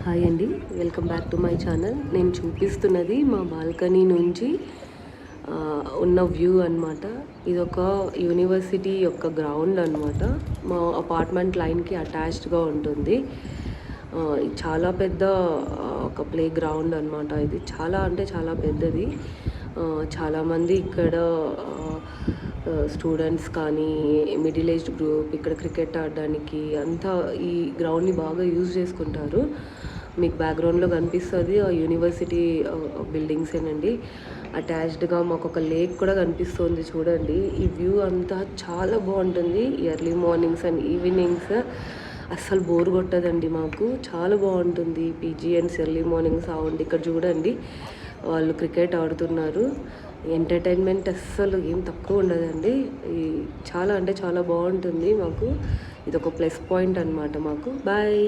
Hi అండి, welcome back to my channel. నేను చూపిస్తున్నది మా బాల్కనీ నుంచి ఉన్న వ్యూ అనమాట. ఇది ఒక యూనివర్సిటీ యొక్క గ్రౌండ్ అనమాట. మా అపార్ట్మెంట్ లైన్కి అటాచ్డ్గా ఉంటుంది. చాలా పెద్ద ఒక ప్లే గ్రౌండ్ అనమాట. ఇది చాలా అంటే చాలా పెద్దది. చాలామంది ఇక్కడ స్టూడెంట్స్ కానీ మిడిల్ ఏజ్డ్ గ్రూప్ ఇక్కడ క్రికెట్ ఆడడానికి అంతా ఈ గ్రౌండ్ని బాగా యూజ్ చేసుకుంటారు. మీకు బ్యాక్గ్రౌండ్లో కనిపిస్తుంది ఆ యూనివర్సిటీ బిల్డింగ్స్ ఏనండి. అటాచ్డ్గా మాకు ఒక లేక్ కూడా కనిపిస్తుంది చూడండి. ఈ వ్యూ అంతా చాలా బాగుంటుంది. ఎర్లీ మార్నింగ్స్ అండ్ ఈవినింగ్స్ అస్సలు బోర్ కొట్టదండి మాకు. చాలా బాగుంటుంది. పీజీఎన్స్ ఎర్లీ మార్నింగ్ సౌండ్ ఇక్కడ చూడండి, వాళ్ళు క్రికెట్ ఆడుతున్నారు. ఎంటర్టైన్మెంట్ అస్సలు ఏం తక్కువ ఉండదండి. చాలా అంటే చాలా బాగుంటుంది మాకు. ఇది ఒక ప్లస్ పాయింట్ అనమాట మాకు. బాయ్.